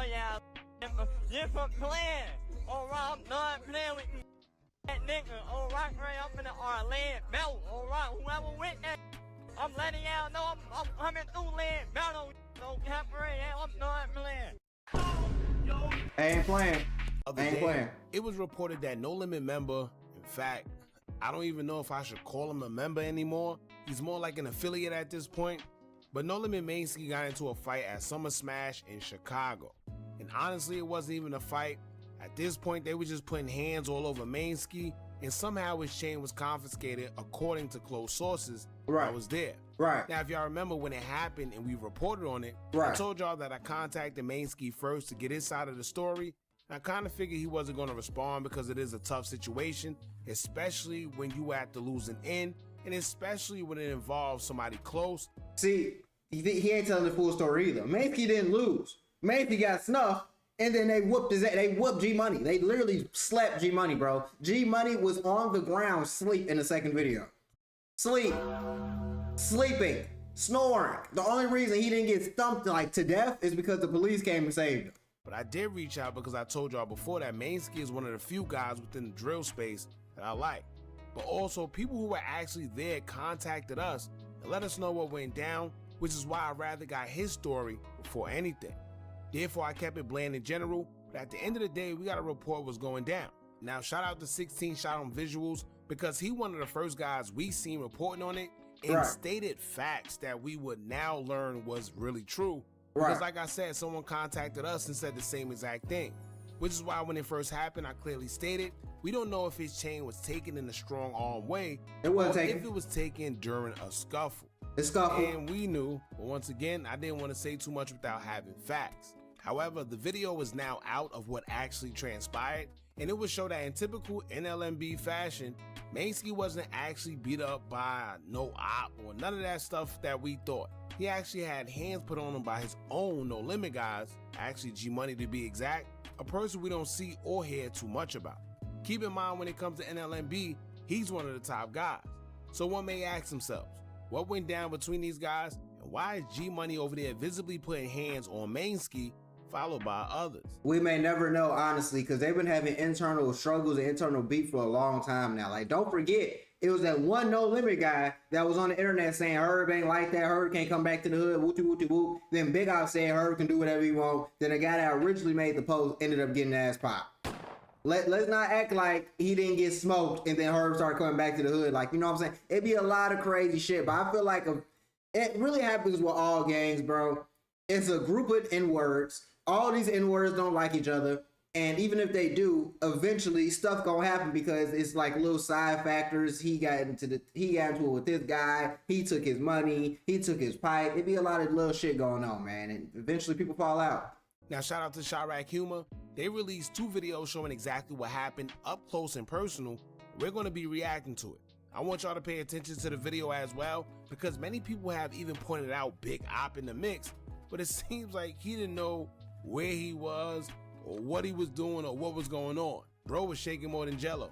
y'all different plan. Alright, I'm done playing with you. That nigga, alright, right, I'm in the land belt, alright, whoever with that, I'm letting y'all know I'm coming through land belt, no cap right now, I'm done playing. I ain't playing. It was reported that No Limit member, in fact, I don't even know if I should call him a member anymore. He's more like an affiliate at this point. But No Limit Mainski got into a fight at Summer Smash in Chicago. And honestly, it wasn't even a fight. At this point, they were just putting hands all over Mainski, and somehow his chain was confiscated according to close sources that was there. Right. Now, if y'all remember when it happened and we reported on it, I told y'all that I contacted Mainski first to get his side of the story. I kind of figured he wasn't going to respond because it is a tough situation, especially when you at the losing end, and especially when it involves somebody close. See, he ain't telling the full story either. Mainski didn't lose. Mainski got snuffed, and then they whooped G Money. They literally slapped G Money, bro. G Money was on the ground, asleep in the second video. Sleeping, snoring. The only reason he didn't get stumped like to death is because the police came and saved him. But I did reach out because I told y'all before that Mainski is one of the few guys within the drill space that I like. But also, people who were actually there contacted us and let us know what went down, which is why I rather got his story before anything. Therefore, I kept it bland in general, but at the end of the day, we got to report what's going down. Now, shout out to 16 Shot on Visuals, because he one of the first guys we seen reporting on it and stated facts that we would now learn was really true. Because like I said, someone contacted us and said the same exact thing, which is why when it first happened, I clearly stated, we don't know if his chain was taken in a strong arm way, or if it was taken during a scuffle. And we knew, but once again, I didn't want to say too much without having facts. However, the video is now out of what actually transpired, and it would show that in typical NLMB fashion, Mainski wasn't actually beat up by no op or none of that stuff that we thought. He actually had hands put on him by his own No Limit guys, actually G Money to be exact, a person we don't see or hear too much about. Keep in mind, when it comes to NLMB, he's one of the top guys. So one may ask themselves, what went down between these guys, and why is G Money over there visibly putting hands on Mainski, followed by others? We may never know, honestly, because they've been having internal struggles and internal beef for a long time now. Like, don't forget, it was that one No Limit guy that was on the internet saying Herb ain't like that, Herb can't come back to the hood, wooty woo. Then Big Op said Herb can do whatever he want. Then the guy that originally made the post ended up getting ass popped. Let's not act like he didn't get smoked and then Herb started coming back to the hood. Like, you know what I'm saying? It'd be a lot of crazy shit, but I feel like it really happens with all gangs, bro. It's a group of N-words. All these N-words don't like each other. And even if they do, eventually stuff gonna happen because it's like little side factors. He got into it with this guy. He took his money. He took his pipe. It'd be a lot of little shit going on, man. And eventually people fall out. Now, shout out to Chirac Humor. They released 2 videos showing exactly what happened up close and personal. We're going to be reacting to it. I want y'all to pay attention to the video as well, because many people have even pointed out Big Op in the mix, but it seems like he didn't know where he was or what he was doing or what was going on. Bro was shaking more than Jello,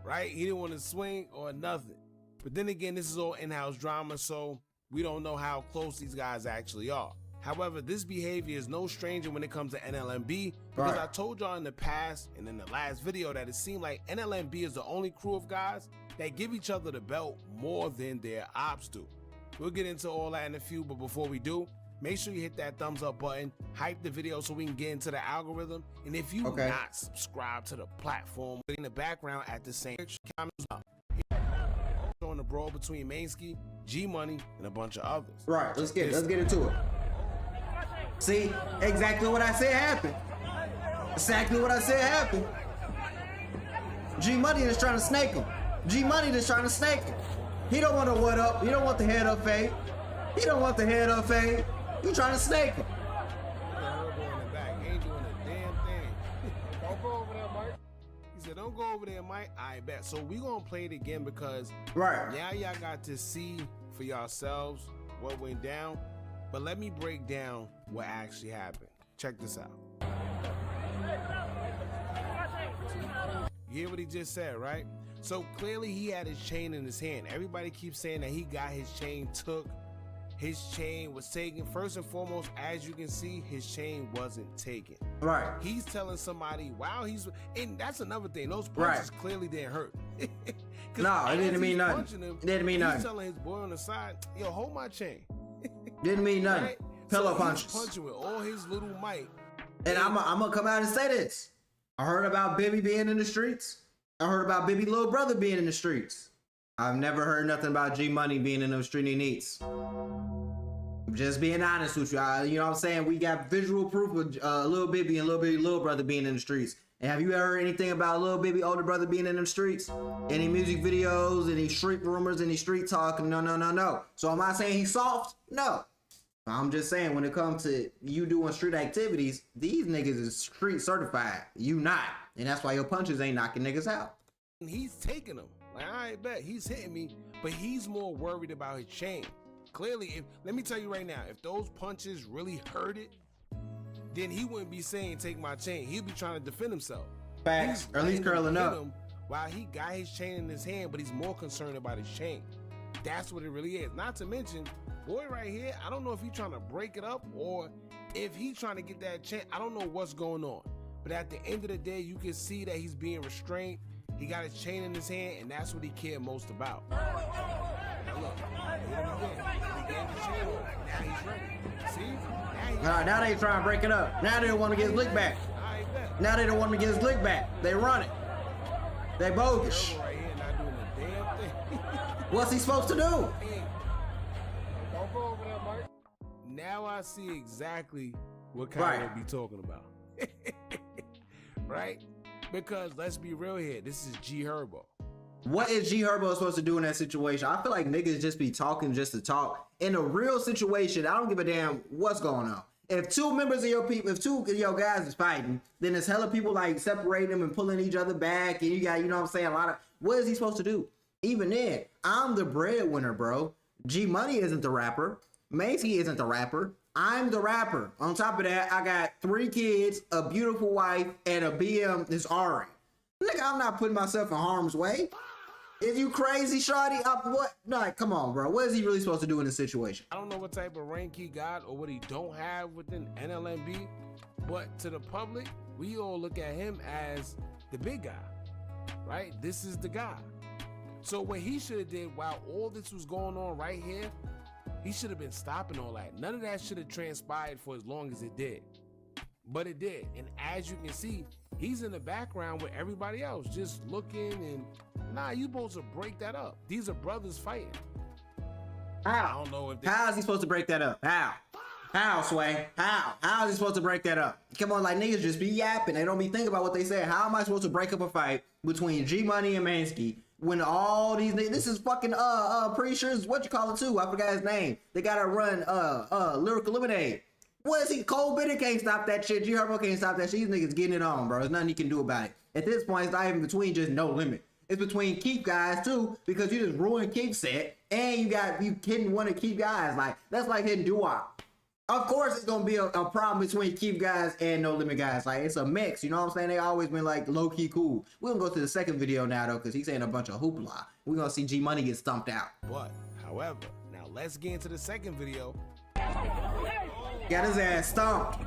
right? He didn't want to swing or nothing. But then again, this is all in-house drama, so we don't know how close these guys actually are. However, this behavior is no stranger when it comes to NLMB, because I told y'all in the past and in the last video that it seemed like NLMB is the only crew of guys that give each other the belt more than their ops do. We'll get into all that in a few, but before we do, make sure you hit that thumbs up button, hype the video so we can get into the algorithm, and if you not subscribed to the platform, in the background at the same comments up. Showing the brawl between Mainski, G Money, and a bunch of others. Right, let's get into it. See, exactly what I said happened. Exactly what I said happened. G Money is trying to snake him. G Money is trying to snake him. He don't want to what up. He don't want the head up fade. He don't want the head up fade. You trying to snake him. Ain't doing a damn thing. Don't go over there, Mike. He said, don't go over there, Mike. I bet. So we gonna play it again because now y'all got to see for yourselves what went down. But let me break down what actually happened. Check this out. You hear what he just said, right? So clearly he had his chain in his hand. Everybody keeps saying that he got his chain took his chain was taken. First and foremost, as you can see, his chain wasn't taken. Right. He's telling somebody, wow, and that's another thing. Those punches clearly didn't hurt. No, it didn't mean nothing. It didn't mean nothing. He's telling his boy on the side, yo, hold my chain. Didn't mean nothing. Right? Pillow so punches. He's punching with all his little might. And I'm gonna come out and say this. I heard about Bibby being in the streets. I heard about Bibby little brother being in the streets. I've never heard nothing about G Money being in those street needs. Just being honest with you. You know what I'm saying? We got visual proof of Lil Bibby and Lil Bibby little brother being in the streets. And have you ever heard anything about Lil Bibby older brother being in them streets? Any music videos, any street rumors, any street talk? No. So am I saying he's soft? No. I'm just saying when it comes to you doing street activities, these niggas is street certified. You not. And that's why your punches ain't knocking niggas out. He's taking them. Like, I bet he's hitting me, but he's more worried about his chain. Clearly, let me tell you right now, if those punches really hurt it, then he wouldn't be saying take my chain. He'd be trying to defend himself. Facts, or at least curling up. While he got his chain in his hand, but he's more concerned about his chain. That's what it really is. Not to mention, boy right here, I don't know if he's trying to break it up or if he's trying to get that chain. I don't know what's going on. But at the end of the day, you can see that he's being restrained. He got his chain in his hand, and that's what he cared most about. Now look, he gave the chain over. Now he's ready. See? Now they trying to break it up. Now they don't want to get his lick back. Now they don't want to get his lick back. They run it. They bogus. Herbo right here not doing a damn thing. What's he supposed to do? Don't go over there, Mike. Now I see exactly what Kyle would be talking about. Right? Because let's be real here. This is G Herbo. What is G Herbo supposed to do in that situation? I feel like niggas just be talking just to talk. In a real situation, I don't give a damn what's going on. If two members of your people, if two of your guys is fighting, then there's hella people like separating them and pulling each other back. And you got, you know what I'm saying? What is he supposed to do? Even then, I'm the breadwinner, bro. G Money isn't the rapper. Macy isn't the rapper. I'm the rapper. On top of that, I got 3 kids, a beautiful wife, and a BM that's Ari. Nigga, I'm not putting myself in harm's way. Is you crazy, shawty? What? Nah, come on, bro. What is he really supposed to do in this situation? I don't know what type of rank he got or what he don't have within NLMB, but to the public, we all look at him as the big guy, right? This is the guy. So what he should have did while all this was going on right here, he should have been stopping all that. None of that should have transpired for as long as it did. But it did. And as you can see, he's in the background with everybody else, just looking and, nah, you supposed to break that up. These are brothers fighting. How? I don't know if How is he supposed to break that up? How? How, Sway? How? How is he supposed to break that up? Come on, like niggas just be yapping. They don't be thinking about what they say. How am I supposed to break up a fight between G Money and Mansky when all these niggas, this is fucking, pretty sure it's what you call it too. I forgot his name. They gotta run, Lyrical Lemonade. What is he? Cole Bennett can't stop that shit. G Herbo can't stop that shit. These niggas getting it on, bro. There's nothing he can do about it. At this point, it's not even between just No Limit. It's between Keep guys too, because you just ruined Keep set, and you hitting one of Keep guys. Like, that's like hitting doo-wop. Of course, it's gonna be a problem between Keep guys and No Limit guys. Like, it's a mix. You know what I'm saying? They always been like low key cool. We're gonna go to the second video now though, because he's saying a bunch of hoopla. We're gonna see G Money get stumped out. But, however, now let's get into the second video. Got his ass stomped.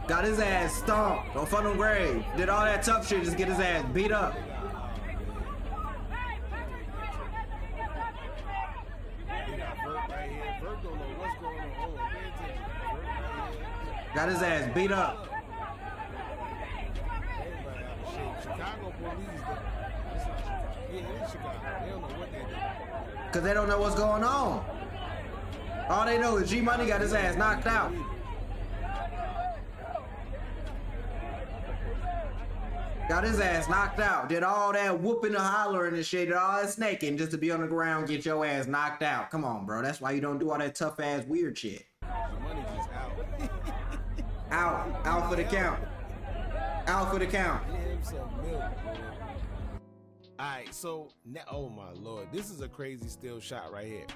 Got his ass stomped on Funnel Grave. Did all that tough shit, just get his ass beat up. Got his ass beat up. Chicago police, yeah, it is Chicago. They don't know what they're doing. Because they don't know what's going on. All they know is G Money got his ass knocked out. Got his ass knocked out. Did all that whooping and hollering and shit, did all that snaking just to be on the ground, get your ass knocked out. Come on, bro. That's why you don't do all that tough ass weird shit. Money just out. Out for the count. Out for the count. Alright, so now, oh my lord, this is a crazy still shot right here.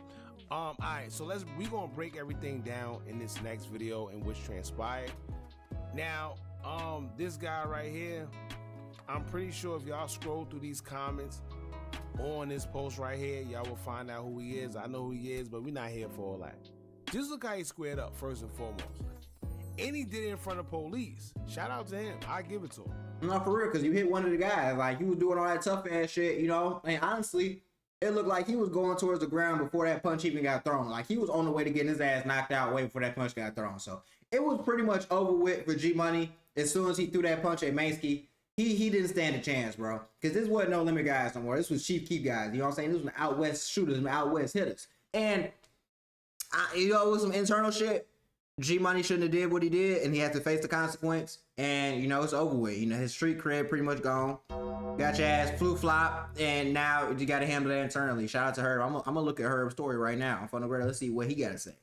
Alright, so we gonna break everything down in this next video and what's transpired. Now, this guy right here, I'm pretty sure if y'all scroll through these comments on this post right here, y'all will find out who he is. I know who he is, but we're not here for all that. Just look how he squared up, first and foremost. And he did it in front of police. Shout out to him. I give it to him. No, for real, because you hit one of the guys. Like, he was doing all that tough ass shit, you know? And honestly, it looked like he was going towards the ground before that punch even got thrown. Like, he was on the way to getting his ass knocked out way before that punch got thrown. So, it was pretty much over with for G-Money. As soon as he threw that punch at Mansky, he didn't stand a chance, bro. Because this wasn't no limit guys no more. This was Chief Keef guys. You know what I'm saying? This was out west shooters and out west hitters. And, you know, it was some internal shit. G-Money shouldn't have did what he did, and he had to face the consequence. And, you know, it's over with. You know, his street cred pretty much gone. Got your ass flu flop, and now you got to handle that internally. Shout out to Herb. I'm gonna look at Herb's story right now. I'm let's see what he got to say.